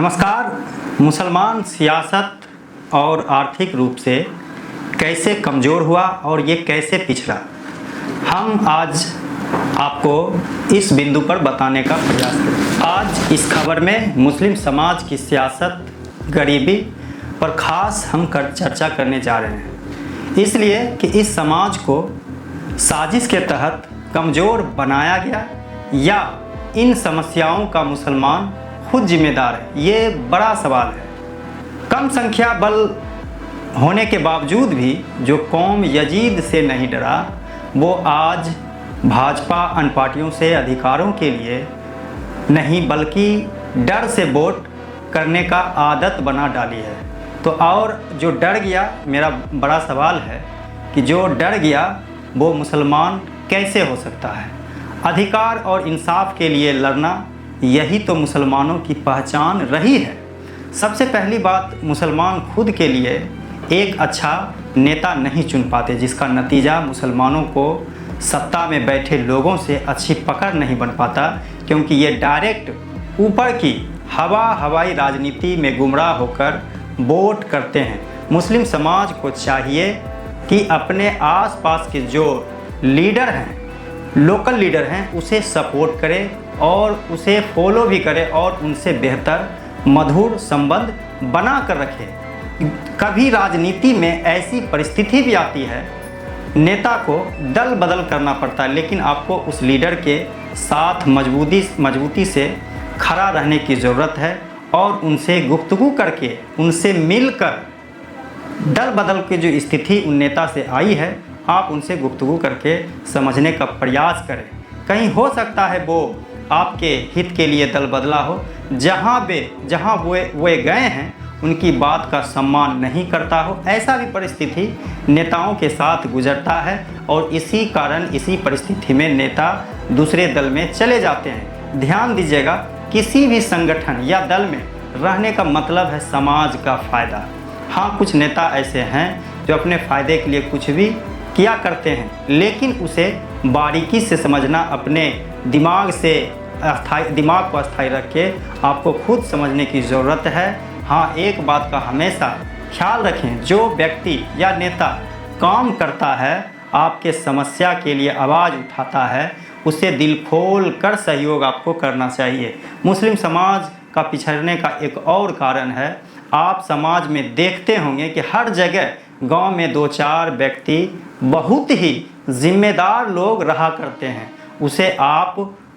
नमस्कार। मुसलमान सियासत और आर्थिक रूप से कैसे कमज़ोर हुआ और ये कैसे पिछड़ा, हम आज आपको इस बिंदु पर बताने का प्रयास करें। आज इस खबर में मुस्लिम समाज की सियासत, गरीबी पर ख़ास हम चर्चा करने जा रहे हैं, इसलिए कि इस समाज को साजिश के तहत कमज़ोर बनाया गया या इन समस्याओं का मुसलमान खुद जिम्मेदार है। ये बड़ा सवाल है। कम संख्या बल होने के बावजूद भी जो कौम यजीद से नहीं डरा, वो आज भाजपा अन्य पार्टियों से अधिकारों के लिए नहीं बल्कि डर से वोट करने का आदत बना डाली है। तो और जो डर गया, मेरा बड़ा सवाल है कि जो डर गया वो मुसलमान कैसे हो सकता है। अधिकार और इंसाफ के लिए लड़ना, यही तो मुसलमानों की पहचान रही है। सबसे पहली बात, मुसलमान खुद के लिए एक अच्छा नेता नहीं चुन पाते, जिसका नतीजा मुसलमानों को सत्ता में बैठे लोगों से अच्छी पकड़ नहीं बन पाता, क्योंकि ये डायरेक्ट ऊपर की हवाई राजनीति में गुमराह होकर वोट करते हैं। मुस्लिम समाज को चाहिए कि अपने आसपास के जो लीडर हैं, लोकल लीडर हैं, उसे सपोर्ट करे और उसे फॉलो भी करे और उनसे बेहतर मधुर संबंध बना कर रखे। कभी राजनीति में ऐसी परिस्थिति भी आती है, नेता को दल बदल करना पड़ता है, लेकिन आपको उस लीडर के साथ मजबूती से खड़ा रहने की ज़रूरत है और उनसे गुफ्तगू करके, उनसे मिलकर, दल बदल की जो स्थिति उन नेता से आई है, आप उनसे गुफ्तगू करके समझने का प्रयास करें। कहीं हो सकता है वो आपके हित के लिए दल बदला हो, जहाँ वो गए हैं उनकी बात का सम्मान नहीं करता हो। ऐसा भी परिस्थिति नेताओं के साथ गुजरता है और इसी कारण, इसी परिस्थिति में नेता दूसरे दल में चले जाते हैं। ध्यान दीजिएगा, किसी भी संगठन या दल में रहने का मतलब है समाज का फ़ायदा। हाँ, कुछ नेता ऐसे हैं जो अपने फ़ायदे के लिए कुछ भी किया करते हैं, लेकिन उसे बारीकी से समझना, अपने दिमाग को अस्थायी रख के आपको खुद समझने की ज़रूरत है। हाँ, एक बात का हमेशा ख्याल रखें, जो व्यक्ति या नेता काम करता है, आपके समस्या के लिए आवाज़ उठाता है, उसे दिल खोल कर सहयोग आपको करना चाहिए। मुस्लिम समाज का पिछड़ने का एक और कारण है, आप समाज में देखते होंगे कि हर जगह गांव में 2-4 व्यक्ति बहुत ही जिम्मेदार लोग रहा करते हैं। उसे आप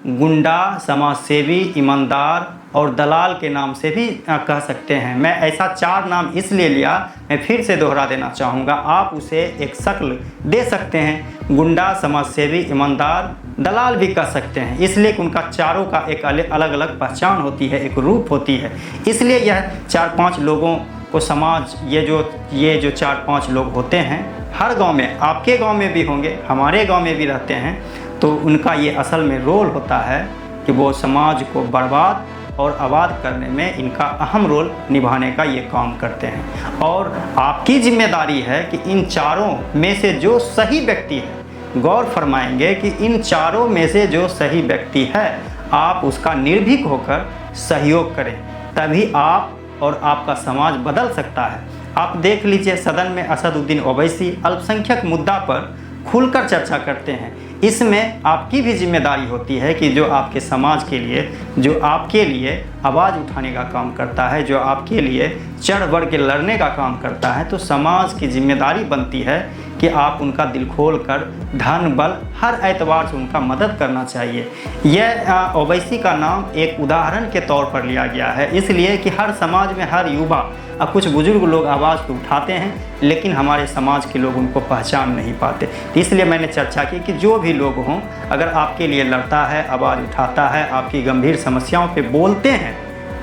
गुंडा, समाजसेवी, ईमानदार और दलाल के नाम से भी कह सकते हैं। मैं ऐसा 4 नाम इसलिए लिया, मैं फिर से दोहरा देना चाहूँगा। आप उसे एक शक्ल दे सकते हैं, गुंडा, समाजसेवी, ईमानदार, दलाल भी कह सकते हैं, इसलिए कि उनका चारों का एक अलग अलग पहचान होती है, एक रूप होती है। इसलिए यह 4-5 लोगों को समाज, ये जो 4-5 लोग होते हैं, हर गांव में, आपके गांव में भी होंगे, हमारे गांव में भी रहते हैं, तो उनका ये असल में रोल होता है कि वो समाज को बर्बाद और आबाद करने में इनका अहम रोल निभाने का ये काम करते हैं। और आपकी जिम्मेदारी है कि इन चारों में से जो सही व्यक्ति है, गौर फरमाएंगे कि इन चारों में से जो सही व्यक्ति है, आप उसका निर्भीक होकर सहयोग करें, तभी आप और आपका समाज बदल सकता है। आप देख लीजिए, सदन में असदुद्दीन ओवैसी अल्पसंख्यक मुद्दा पर खुलकर चर्चा करते हैं। इसमें आपकी भी जिम्मेदारी होती है कि जो आपके समाज के लिए, जो आपके लिए आवाज़ उठाने का काम करता है, जो आपके लिए चढ़ बढ़ के लड़ने का काम करता है, तो समाज की जिम्मेदारी बनती है कि आप उनका दिल खोल कर, धन बल हर एतबार से उनका मदद करना चाहिए। यह ओवैसी का नाम एक उदाहरण के तौर पर लिया गया है, इसलिए कि हर समाज में हर युवा, कुछ बुजुर्ग लोग आवाज़ तो उठाते हैं, लेकिन हमारे समाज के लोग उनको पहचान नहीं पाते। इसलिए मैंने चर्चा की कि जो भी लोग हों, अगर आपके लिए लड़ता है, आवाज़ उठाता है, आपकी गंभीर समस्याओं पे बोलते हैं,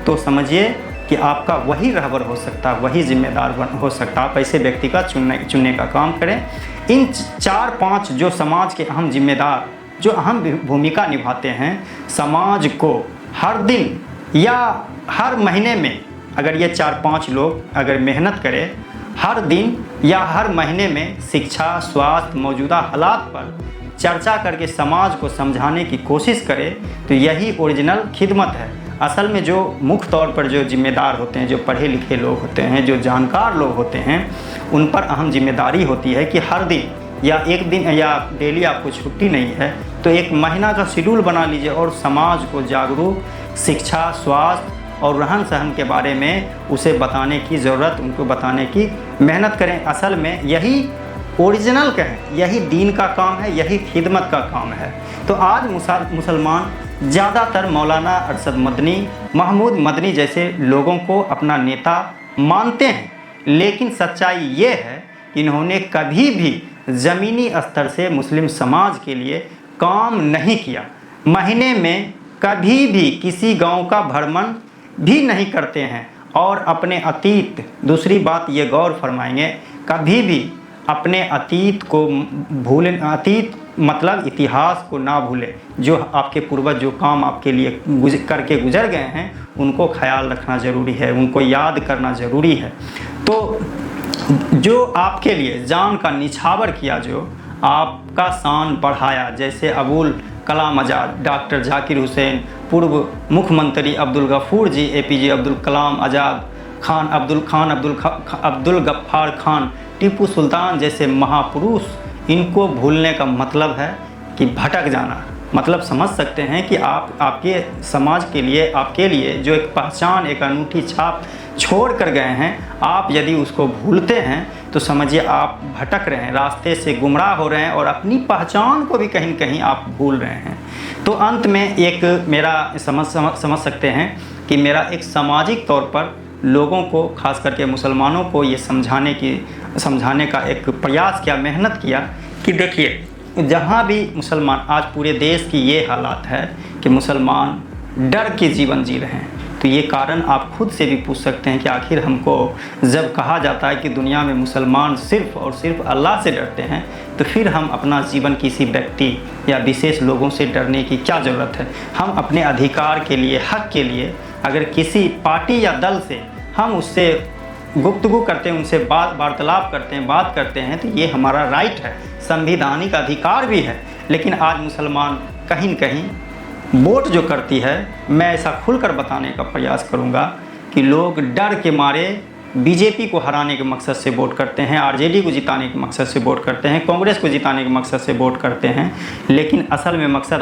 तो समझिए कि आपका वही रहबर हो सकता है, वही जिम्मेदार हो सकता है। आप ऐसे व्यक्ति का चुनने का काम करें। इन 4-5 जो समाज के अहम जिम्मेदार, जो अहम भूमिका निभाते हैं, समाज को हर दिन या हर महीने में, अगर ये 4-5 लोग अगर मेहनत करें, हर दिन या हर महीने में शिक्षा, स्वास्थ्य, मौजूदा हालात पर चर्चा करके समाज को समझाने की कोशिश करें, तो यही ओरिजिनल खिदमत है। असल में जो मुख्य तौर पर जो जिम्मेदार होते हैं, जो पढ़े लिखे लोग होते हैं, जो जानकार लोग होते हैं, उन पर अहम जिम्मेदारी होती है कि हर दिन या एक दिन या डेली आपको छुट्टी नहीं है तो एक महीना का शेड्यूल बना लीजिए और समाज को जागरूक, शिक्षा, स्वास्थ्य और रहन सहन के बारे में उसे बताने की ज़रूरत, उनको बताने की मेहनत करें। असल में यही ओरिजिनल कहें, यही दीन का काम है, यही खिदमत का काम है। तो आज मुसलमान ज़्यादातर मौलाना अरशद मदनी, महमूद मदनी जैसे लोगों को अपना नेता मानते हैं, लेकिन सच्चाई ये है कि इन्होंने कभी भी ज़मीनी स्तर से मुस्लिम समाज के लिए काम नहीं किया। महीने में कभी भी किसी गांव का भ्रमण भी नहीं करते हैं और अपने अतीत, दूसरी बात ये गौर फरमाएंगे, कभी भी अपने अतीत को भूलें, अतीत मतलब इतिहास को ना भूलें। जो आपके पूर्वज जो काम आपके लिए करके गुजर गए हैं उनको ख्याल रखना ज़रूरी है, उनको याद करना ज़रूरी है। तो जो आपके लिए जान का निछावर किया, जो आपका शान बढ़ाया, जैसे अबुल कलाम आज़ाद, डॉक्टर जाकिर हुसैन, पूर्व मुख्यमंत्री अब्दुल गफूर जी, APJ अब्दुल कलाम आज़ाद, अब्दुल गफ्फार खान, टीपू सुल्तान जैसे महापुरुष, इनको भूलने का मतलब है कि भटक जाना। मतलब समझ सकते हैं कि आपके समाज के लिए, आपके लिए जो एक पहचान, एक अनूठी छाप छोड़ कर गए हैं, आप यदि उसको भूलते हैं तो समझिए आप भटक रहे हैं, रास्ते से गुमराह हो रहे हैं और अपनी पहचान को भी कहीं कहीं आप भूल रहे हैं। तो अंत में एक मेरा समझ सकते हैं कि मेरा एक सामाजिक तौर पर लोगों को, खास करके मुसलमानों को ये समझाने का एक प्रयास किया, मेहनत किया कि देखिए जहाँ भी मुसलमान, आज पूरे देश की ये हालात है कि मुसलमान डर के जीवन जी रहे हैं। तो ये कारण आप खुद से भी पूछ सकते हैं कि आखिर हमको जब कहा जाता है कि दुनिया में मुसलमान सिर्फ़ और सिर्फ अल्लाह से डरते हैं, तो फिर हम अपना जीवन किसी व्यक्ति या विशेष लोगों से डरने की क्या ज़रूरत है। हम अपने अधिकार के लिए, हक के लिए अगर किसी पार्टी या दल से हम उससे गुफ्तगू करते हैं, उनसे वार्तालाप करते हैं, बात करते हैं, तो ये हमारा राइट है, संवैधानिक अधिकार भी है। लेकिन आज मुसलमान कहीं न कहीं वोट जो करती है, मैं ऐसा खुलकर बताने का प्रयास करूंगा कि लोग डर के मारे बीजेपी को हराने के मकसद से वोट करते हैं, आरजेडी को जिताने के मकसद से वोट करते हैं, कांग्रेस को जिताने के मकसद से वोट करते हैं। लेकिन असल में मकसद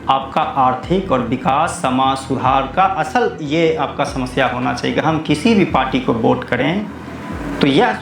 आपका आर्थिक और विकास, समाज सुधार का असल ये आपका समस्या होना चाहिए कि हम किसी भी पार्टी को वोट करें तो यह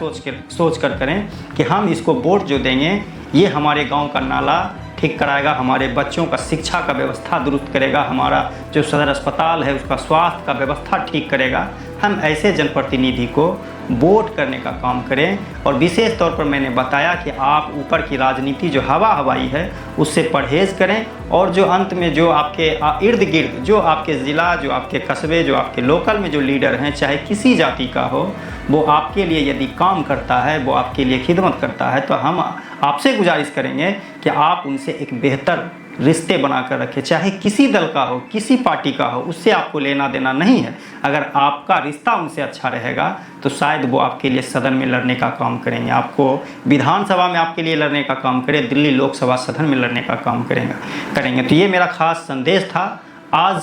सोच कर करें कि हम इसको वोट जो देंगे ये हमारे गांव का नाला ठीक कराएगा, हमारे बच्चों का शिक्षा का व्यवस्था दुरुस्त करेगा, हमारा जो सदर अस्पताल है उसका स्वास्थ्य का व्यवस्था ठीक करेगा। हम ऐसे जनप्रतिनिधि को वोट करने का काम करें। और विशेष तौर पर मैंने बताया कि आप ऊपर की राजनीति जो हवाई है उससे परहेज़ करें और जो अंत में जो आपके इर्द गिर्द, जो आपके ज़िला, जो आपके कस्बे, जो आपके लोकल में जो लीडर हैं, चाहे किसी जाति का हो, वो आपके लिए यदि काम करता है, वो आपके लिए खिदमत करता है, तो हम आपसे गुजारिश करेंगे कि आप उनसे एक बेहतर रिश्ते बना कर रखें। चाहे किसी दल का हो, किसी पार्टी का हो, उससे आपको लेना देना नहीं है। अगर आपका रिश्ता उनसे अच्छा रहेगा तो शायद वो आपके लिए सदन में लड़ने का काम करेंगे, आपको विधानसभा में आपके लिए लड़ने का काम करें, दिल्ली लोकसभा सदन में लड़ने का काम करेंगे। तो ये मेरा खास संदेश था आज।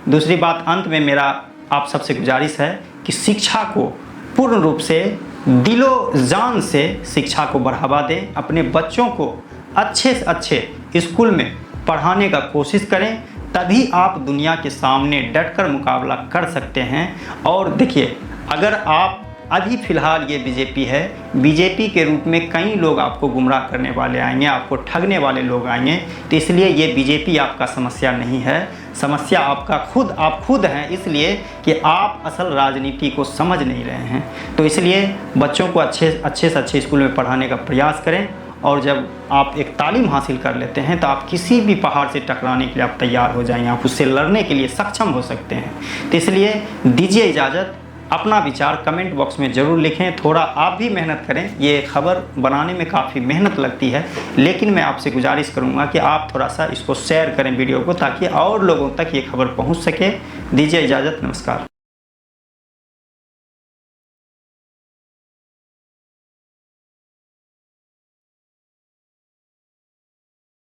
दूसरी बात, अंत में मेरा आप सबसे गुजारिश है कि शिक्षा को पूर्ण रूप से दिलो जान से शिक्षा को बढ़ावा दें, अपने बच्चों को अच्छे से अच्छे स्कूल में पढ़ाने का कोशिश करें, तभी आप दुनिया के सामने डटकर मुकाबला कर सकते हैं। और देखिए, अगर आप अभी फ़िलहाल ये बीजेपी है, बीजेपी के रूप में कई लोग आपको गुमराह करने वाले आएंगे, आपको ठगने वाले लोग आएंगे, तो इसलिए ये बीजेपी आपका समस्या नहीं है, समस्या आप खुद हैं, इसलिए कि आप असल राजनीति को समझ नहीं रहे हैं। तो इसलिए बच्चों को अच्छे से अच्छे स्कूल में पढ़ाने का प्रयास करें और जब आप एक तालीम हासिल कर लेते हैं तो आप किसी भी पहाड़ से टकराने के लिए आप तैयार हो जाएंगे, आप उससे लड़ने के लिए सक्षम हो सकते हैं। तो इसलिए दीजिए इजाज़त, अपना विचार कमेंट बॉक्स में ज़रूर लिखें। थोड़ा आप भी मेहनत करें, ये खबर बनाने में काफ़ी मेहनत लगती है, लेकिन मैं आपसे गुजारिश करूंगा कि आप थोड़ा सा इसको शेयर करें वीडियो को, ताकि और लोगों तक ये खबर पहुंच सके। दीजिए इजाज़त, नमस्कार।